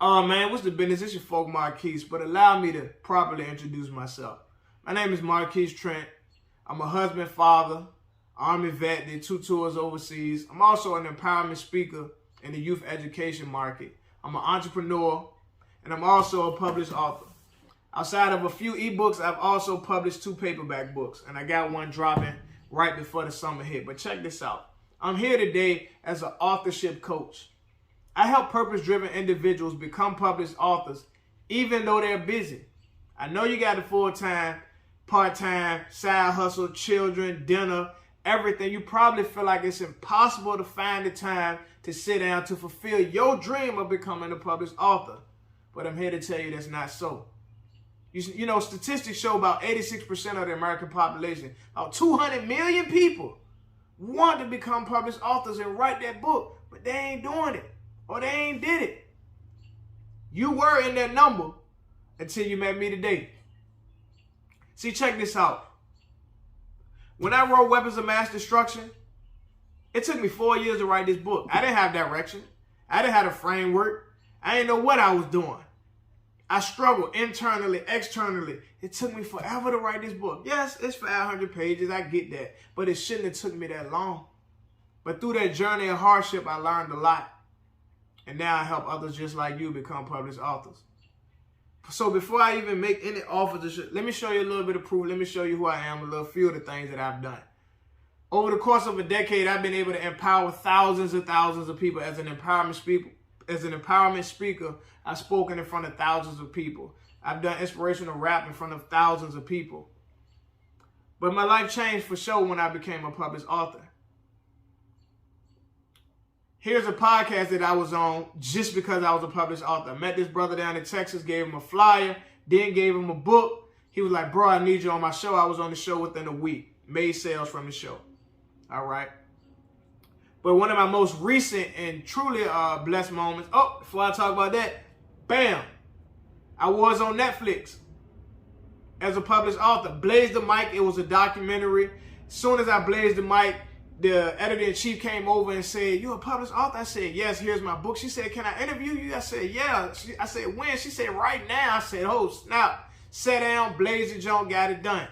Man, what's the business? It's your folk Marquise, but allow me to properly introduce myself. My name is Marquise Trent. I'm a husband, father, Army vet, did 2 tours overseas. I'm also an empowerment speaker in the youth education market. I'm an entrepreneur, and I'm also a published author. Outside of a few ebooks, I've also published 2 paperback books, and I got one dropping right before the summer hit. But check this out. I'm here today as an authorship coach. I help purpose-driven individuals become published authors, even though they're busy. I know you got a full-time, part-time, side hustle, children, dinner, everything. You probably feel like it's impossible to find the time to sit down to fulfill your dream of becoming a published author. But I'm here to tell you that's not so. You know, statistics show about 86% of the American population, about 200 million people, want to become published authors and write that book, but they ain't doing it. Or they ain't did it. You were in that number until you met me today. See, check this out. When I wrote Weapons of Mass Destruction, it took me 4 years to write this book. I didn't have direction. I didn't have a framework. I didn't know what I was doing. I struggled internally, externally. It took me forever to write this book. Yes, it's 500 pages. I get that. But it shouldn't have took me that long. But through that journey of hardship, I learned a lot. And now I help others just like you become published authors. So before I even make any offers, let me show you a little bit of proof. Let me show you who I am, a little few of the things that I've done. Over the course of a decade, I've been able to empower thousands and thousands of people as an empowerment speaker. I've spoken in front of thousands of people. I've done inspirational rap in front of thousands of people. But my life changed for sure when I became a published author. Here's a podcast that I was on just because I was a published author. I met this brother down in Texas, gave him a flyer, then gave him a book. He was like, bro, I need you on my show. I was on the show within a week. Made sales from the show. All right. But one of my most recent and truly blessed moments, before I talk about that, bam, I was on Netflix as a published author. Blazed the mic. It was a documentary. As soon as I blazed the mic, the editor-in-chief came over and said, you a published author? I said, yes, here's my book. She said, can I interview you? I said, yeah. I said, when? She said, right now. I said, oh, snap. Sat down, blazed the junk, got it done.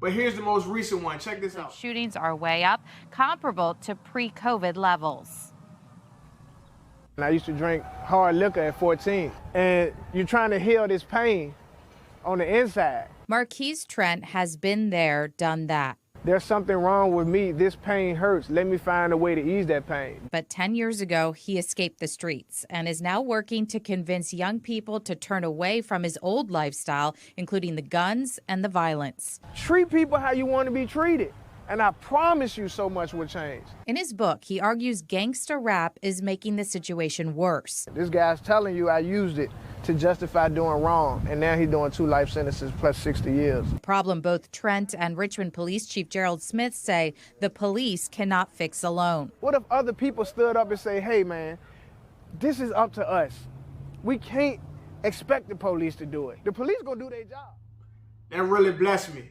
But here's the most recent one. Check this out. Shootings are way up, comparable to pre-COVID levels. I used to drink hard liquor at 14, and you're trying to heal this pain on the inside. Marquise Trent has been there, done that. There's something wrong with me. This pain hurts. Let me find a way to ease that pain. But 10 years ago, he escaped the streets and is now working to convince young people to turn away from his old lifestyle, including the guns and the violence. Treat people how you want to be treated. And I promise you so much will change. In his book, he argues gangsta rap is making the situation worse. This guy's telling you I used it to justify doing wrong, and now he's doing 2 life sentences plus 60 years. Problem both Trent and Richmond Police Chief Gerald Smith say the police cannot fix alone. What if other people stood up and say, hey man, this is up to us. We can't expect the police to do it. The police gonna do their job. That really blessed me.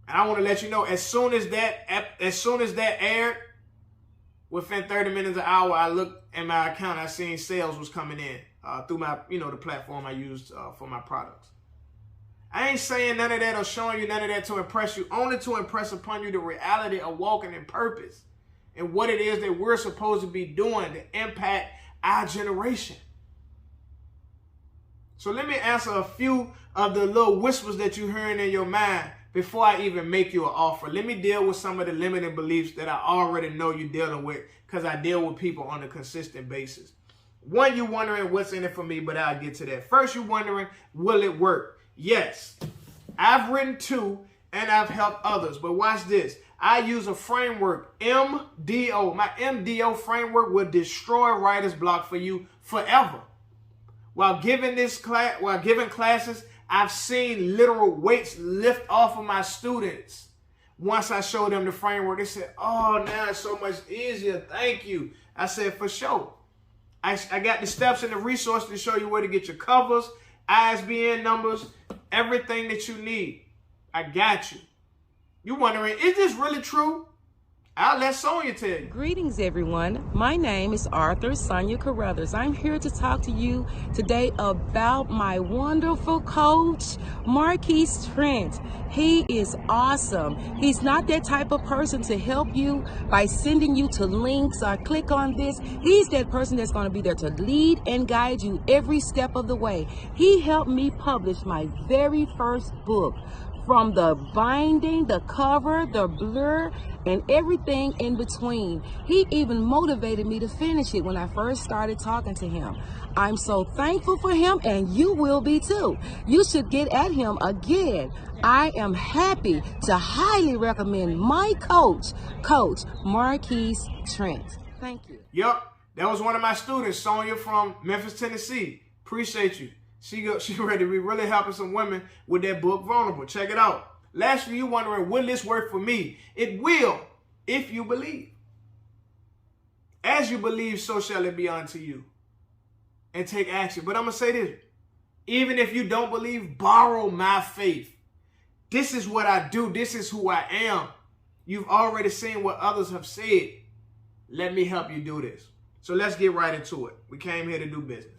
And I want to let you know, as soon as that aired, within 30 minutes, an hour, I looked at my account. I seen sales was coming in through my, the platform I used for my products. I ain't saying none of that or showing you none of that to impress you, only to impress upon you the reality of walking in purpose and what it is that we're supposed to be doing to impact our generation. So let me answer a few of the little whispers that you're hearing in your mind before I even make you an offer. Let me deal with some of the limiting beliefs that I already know you're dealing with because I deal with people on a consistent basis. One, you're wondering what's in it for me, but I'll get to that. First, you're wondering, will it work? Yes. I've written 2 and I've helped others, but watch this. I use a framework, MDO. My MDO framework will destroy writer's block for you forever. While giving classes, I've seen literal weights lift off of my students. Once I showed them the framework, they said, oh, now it's so much easier. Thank you. I said, for sure. I got the steps and the resources to show you where to get your covers, ISBN numbers, everything that you need. I got you. You wondering, is this really true? I'll let Sonya tell you. Greetings, everyone. My name is Arthur Sonia Carruthers. I'm here to talk to you today about my wonderful coach, Marquise Trent. He is awesome. He's not that type of person to help you by sending you to links or click on this. He's that person that's going to be there to lead and guide you every step of the way. He helped me publish my very first book. From the binding, the cover, the blur, and everything in between. He even motivated me to finish it when I first started talking to him. I'm so thankful for him, and you will be too. You should get at him again. I am happy to highly recommend my coach, Coach Marquise Trent. Thank you. Yup, that was one of my students, Sonya from Memphis, Tennessee. Appreciate you. She ready to be really helping some women with that book, Vulnerable. Check it out. Lastly, you wondering, will this work for me? It will, if you believe. As you believe, so shall it be unto you. And take action. But I'm going to say this. Even if you don't believe, borrow my faith. This is what I do. This is who I am. You've already seen what others have said. Let me help you do this. So let's get right into it. We came here to do business.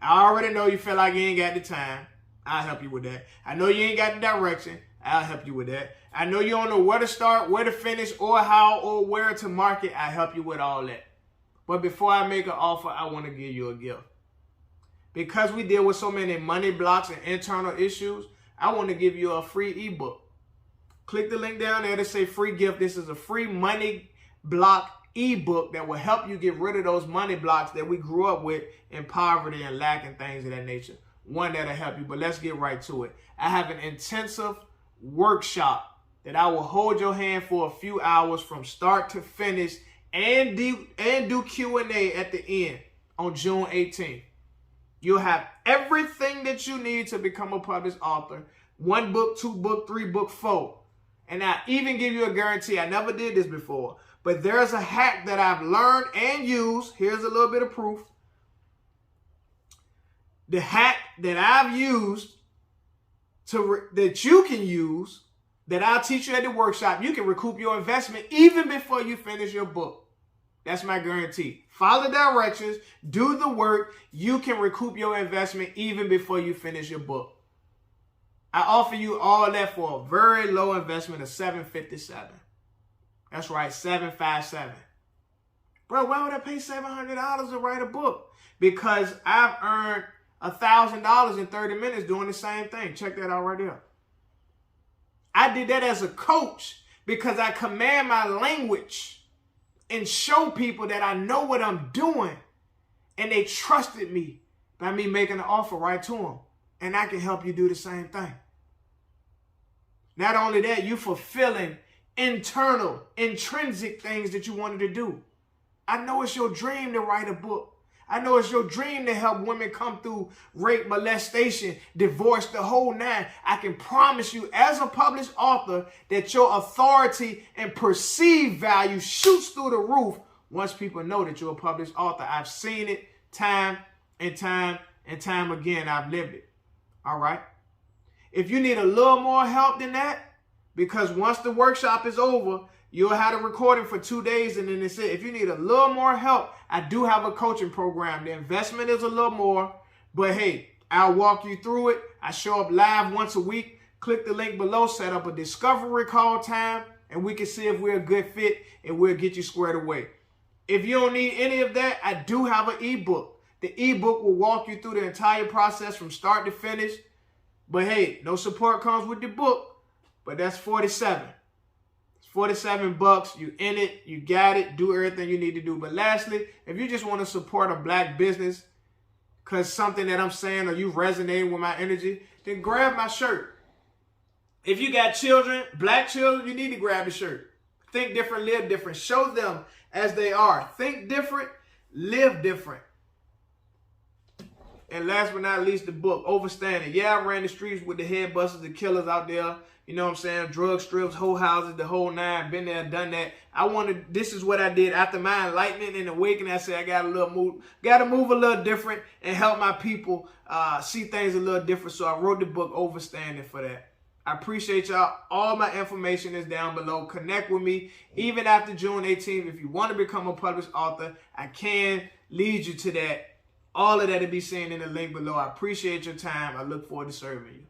I already know you feel like you ain't got the time. I'll help you with that. I know you ain't got the direction. I'll help you with that. I know you don't know where to start, where to finish, or how, or where to market. I'll help you with all that. But before I make an offer, I want to give you a gift. Because we deal with so many money blocks and internal issues, I want to give you a free ebook. Click the link down there to say free gift. This is a free money block ebook that will help you get rid of those money blocks that we grew up with in poverty and lack and things of that nature. One that'll help you, but let's get right to it. I have an intensive workshop that I will hold your hand for a few hours from start to finish and do Q&A at the end on June 18th. You'll have everything that you need to become a published author. 1 book, 2 book, 3 book, 4. And I even give you a guarantee. I never did this before. But there's a hack that I've learned and used. Here's a little bit of proof. The hack that I've used that you can use, that I'll teach you at the workshop, you can recoup your investment even before you finish your book. That's my guarantee. Follow the directions, do the work. You can recoup your investment even before you finish your book. I offer you all that for a very low investment of $757. That's right, $757. Bro, why would I pay $700 to write a book? Because I've earned $1,000 in 30 minutes doing the same thing. Check that out right there. I did that as a coach because I command my language and show people that I know what I'm doing. And they trusted me by me making an offer right to them. And I can help you do the same thing. Not only that, you fulfilling internal, intrinsic things that you wanted to do. I know it's your dream to write a book. I know it's your dream to help women come through rape, molestation, divorce, the whole nine. I can promise you as a published author that your authority and perceived value shoots through the roof once people know that you're a published author. I've seen it time and time and time again. I've lived it. All right. If you need a little more help than that, because once the workshop is over, you'll have a recording for 2 days and then it's it. If you need a little more help, I do have a coaching program. The investment is a little more, but hey, I'll walk you through it. I show up live once a week. Click the link below, set up a discovery call time, and we can see if we're a good fit and we'll get you squared away. If you don't need any of that, I do have an ebook. The ebook will walk you through the entire process from start to finish. But hey, no support comes with the book. But that's $47. It's $47. You in it. You got it. Do everything you need to do. But lastly, if you just want to support a black business because something that I'm saying or you resonating with my energy, then grab my shirt. If you got children, black children, you need to grab the shirt. Think different, live different. Show them as they are. Think different, live different. And last but not least, the book, Overstanding. Yeah, I ran the streets with the head busters, the killers out there. You know what I'm saying? Drug strips, whole houses, the whole nine. Been there, done that. This is what I did after my enlightenment and awakening. I said I got to move a little different and help my people see things a little different. So I wrote the book, Overstanding, for that. I appreciate y'all. All my information is down below. Connect with me. Even after June 18th, if you want to become a published author, I can lead you to that. All of that will be seen in the link below. I appreciate your time. I look forward to serving you.